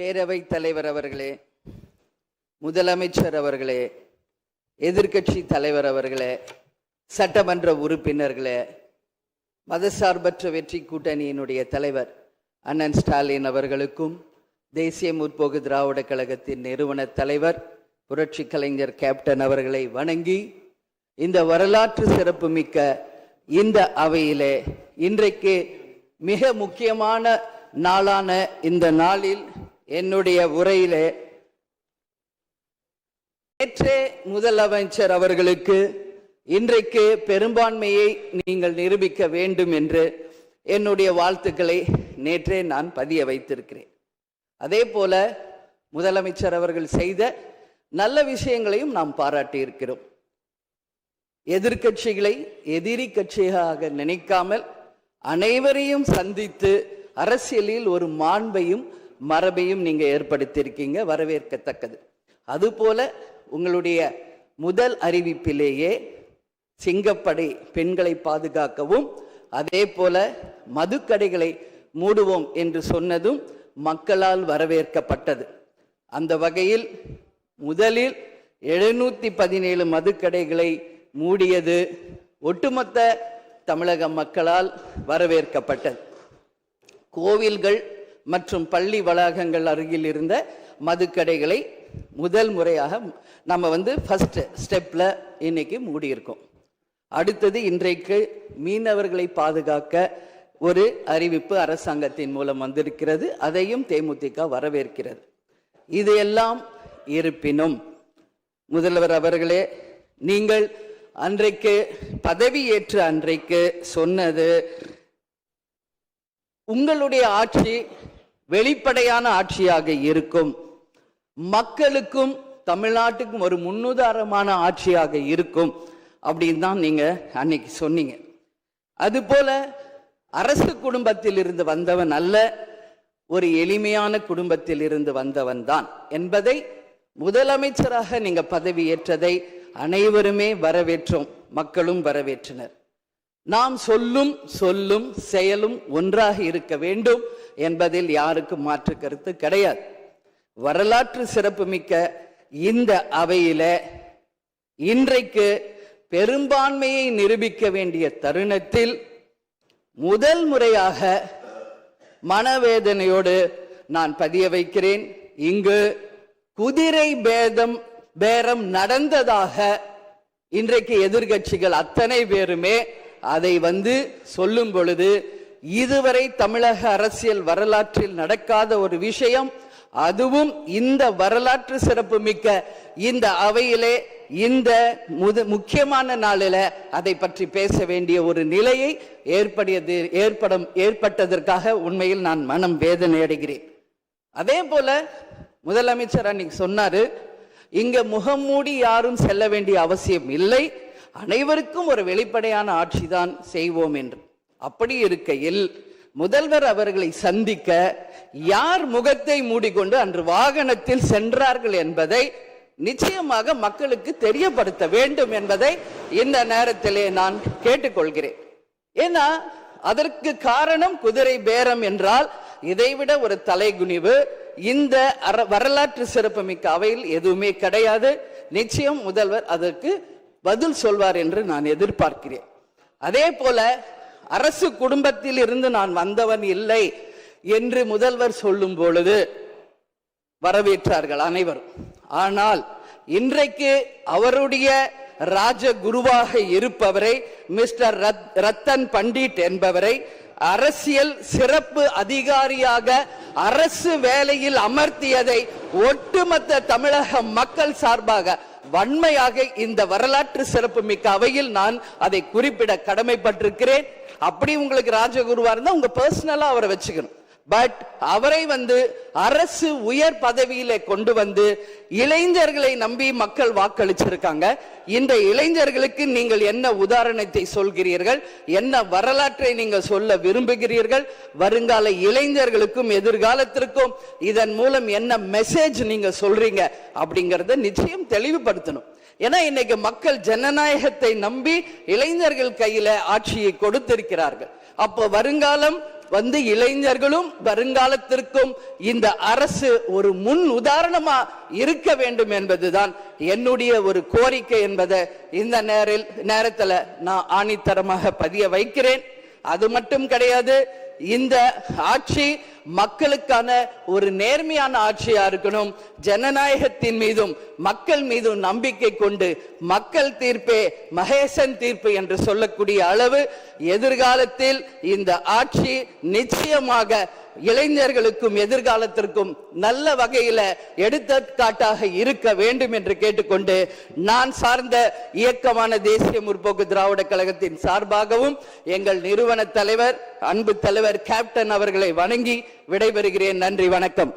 பேரவைத் தலைவர் அவர்களே, முதலமைச்சர் அவர்களே, எதிர்க்கட்சி தலைவர் அவர்களே, சட்டமன்ற உறுப்பினர்களே, மதசார்பற்ற வெற்றி கூட்டணியினுடைய தலைவர் அண்ணன் ஸ்டாலின் அவர்களுக்கும், தேசிய முற்போக்கு திராவிட கழகத்தின் நிறுவன தலைவர் புரட்சி கலைஞர் கேப்டன் அவர்களை வணங்கி, இந்த வரலாற்று சிறப்புமிக்க இந்த அவையிலே இன்றைக்கு மிக முக்கியமான நாளான இந்த நாளில் என்னுடைய உரையிலே நேற்றே முதலமைச்சர் அவர்களுக்கு இன்றைக்கு பெரும்பான்மையை நீங்கள் நிரூபிக்க வேண்டும் என்று என்னுடைய வாழ்த்துக்களை நேற்றே நான் பதிய வைத்திருக்கிறேன். அதே போல முதலமைச்சர் அவர்கள் செய்த நல்ல விஷயங்களையும் நாம் பாராட்டி இருக்கிறோம். எதிர்க்கட்சிகளை எதிரி கட்சியாக நினைக்காமல் அனைவரையும் சந்தித்து அரசியலில் ஒரு மாண்பையும் மரபையும் நீங்க ஏற்படுத்தியிருக்கீங்க, வரவேற்கத்தக்கது. அதுபோல உங்களுடைய முதல் அறிவிப்பிலேயே சிங்கப்படை பெண்களை பாதுகாக்கவும், அதே போல மதுக்கடைகளை மூடுவோம் என்று சொன்னதும் மக்களால் வரவேற்கப்பட்டது. அந்த வகையில் முதலில் 717 மதுக்கடைகளை மூடியது ஒட்டுமொத்த தமிழக மக்களால் வரவேற்கப்பட்டது. கோவில்கள் மற்றும் பள்ளி வளாகங்கள் அருகில் இருந்த மதுக்கடைகளை முதல் முறையாக நம்ம ஃபர்ஸ்ட் ஸ்டெப்ல இன்னைக்கு மூடியிருக்கோம். அடுத்தது இன்றைக்கு மீனவர்களை பாதுகாக்க ஒரு அறிவிப்பு அரசாங்கத்தின் மூலம் வந்திருக்கிறது. அதையும் தேமுதிக வரவேற்கிறது. இது எல்லாம் இருப்பினும் முதல்வர் அவர்களே, நீங்கள் அன்றைக்கு பதவியேற்ற அன்றைக்கு சொன்னது உங்களுடைய ஆட்சி வெளிப்படையான ஆட்சியாக இருக்கும், மக்களுக்கும் தமிழ்நாட்டுக்கும் ஒரு முன்னுதாரணமான ஆட்சியாக இருக்கும் அப்படின்னு தான் நீங்க அன்னைக்கு சொன்னீங்க. அதுபோல அரசு குடும்பத்தில் இருந்து வந்தவன் அல்ல, ஒரு எளிமையான குடும்பத்தில் இருந்து வந்தவன் தான் என்பதை முதலமைச்சராக நீங்க பதவியேற்றதை அனைவருமே வரவேற்றோம், மக்களும் வரவேற்றனர். நாம் சொல்லும் செயலும் ஒன்றாக இருக்க வேண்டும் என்பதில் யாருக்கும் மாற்று கருத்து கிடையாது. வரலாற்று சிறப்புமிக்க இந்த அவையில இன்றைக்கு பெரும்பான்மையை நிரூபிக்க வேண்டிய தருணத்தில் முதல் முறையாக மனவேதனையோடு நான் பதிய வைக்கிறேன், இங்கு குதிரை பேரம் நடந்ததாக இன்றைக்கு எதிர்க்கட்சிகள் அத்தனை பேருமே அதை சொல்லும் பொழுது, இதுவரை தமிழக அரசியல் வரலாற்றில் நடக்காத ஒரு விஷயம், அதுவும் இந்த வரலாற்று சிறப்பு மிக்க இந்த அவையிலே இந்த முக்கியமான நாளில அதை பற்றி பேச வேண்டிய ஒரு நிலையை ஏற்பட்டதற்காக உண்மையில் நான் மனம் வேதனை அடைகிறேன். அதே போல முதலமைச்சர் அன்னைக்கு சொன்னாரு, இங்க முகம் மூடி யாரும் செல்ல வேண்டிய அவசியம் இல்லை, அனைவருக்கும் ஒரு வெளிப்படையான ஆட்சி தான் செய்வோம் என்று. அப்படி இருக்கையில் முதல்வர் அவர்களை சந்திக்க யார் முகத்தை மூடிக்கொண்டு அன்று வாகனத்தில் சென்றார்கள் என்பதை நிச்சயமாக மக்களுக்கு தெரியப்படுத்த வேண்டும் என்பதை இந்த நேரத்திலே நான் கேட்டுக்கொள்கிறேன். ஏன்னா அதற்கு காரணம் குதிரை பேரம் என்றால் இதைவிட ஒரு தலைகுனிவு இந்த வரலாற்று சிறப்புமிக்க அவையில் எதுவுமே கிடையாது. நிச்சயம் முதல்வர் அதற்கு பதில் சொல்வார் என்று நான் எதிர்பார்க்கிறேன். அதே போல அரசு குடும்பத்தில் இருந்து நான் வந்தவன் இல்லை என்று முதல்வர் சொல்லும் பொழுது வரவேற்றார்கள் அனைவரும். ஆனால் இன்றைக்கு அவருடைய ராஜகுருவாக இருப்பவரை மிஸ்டர் ரத்தன் பண்டிட் என்பவரை அரசியல் சிறப்பு அதிகாரியாக அரசு வேலையில் அமர்த்தியதை ஒட்டுமொத்த தமிழக மக்கள் சார்பாக வன்மையாக இந்த வரலாற்று சிறப்பு மிக்க அவையில் நான் அதை குறிப்பிட கடமைப்பட்டிருக்கிறேன். அப்படி உங்களுக்கு ராஜகுருவா இருந்தா உங்க பர்சனலா அவரை வச்சுக்கணும். பட் அவரை அரசு உயர் பதவியிலே கொண்டு இளைஞர்களை நம்பி மக்கள் வாக்களிச்சிருக்காங்க. இந்த இளைஞர்களுக்கு நீங்கள் என்ன உதாரணத்தை சொல்கிறீர்கள், என்ன வரலாற்றை நீங்கள் சொல்ல விரும்புகிறீர்கள், வருங்கால இளைஞர்களுக்கும் எதிர்காலத்திற்கும் இதன் மூலம் என்ன மெசேஜ் நீங்க சொல்றீங்க அப்படிங்கறத நிச்சயம் தெளிவுபடுத்தணும். ஏன்னா இன்னைக்கு மக்கள் ஜனநாயகத்தை நம்பி இளைஞர்கள் கையில ஆட்சியை கொடுத்திருக்கிறார்கள். அப்போ வருங்காலம் இளைஞர்களும் வருங்காலத்திற்கும் இந்த அரசு ஒரு முன் உதாரணமா இருக்க வேண்டும் என்பதுதான் என்னுடைய ஒரு கோரிக்கை என்பதை இந்த நேரத்தில் நான் ஆணித்தரமாக பதிய வைக்கிறேன். அது மட்டும் கிடையாது, இந்த ஆட்சி மக்களுக்கான ஒரு நேர்மையான ஆட்சியா இருக்கணும். ஜனநாயகத்தின் மீதும் மக்கள் மீதும் நம்பிக்கை கொண்டு மக்கள் தீர்ப்பே மகேசன் தீர்ப்பு என்று சொல்லக்கூடிய அளவு எதிர்காலத்தில் இந்த ஆட்சி நிச்சயமாக இளைஞர்களுக்கும் எதிர்காலத்திற்கும் நல்ல வகையில எடுத்துக்காட்டாக இருக்க வேண்டும் என்று கேட்டுக்கொண்டு, நான் சார்ந்த இயக்கமான தேசிய முற்போக்கு திராவிட கழகத்தின் சார்பாகவும் எங்கள் நிறுவன தலைவர் அன்பு தலைவர் கேப்டன் அவர்களை வணங்கி விடைபெறுகிறேன். நன்றி, வணக்கம்.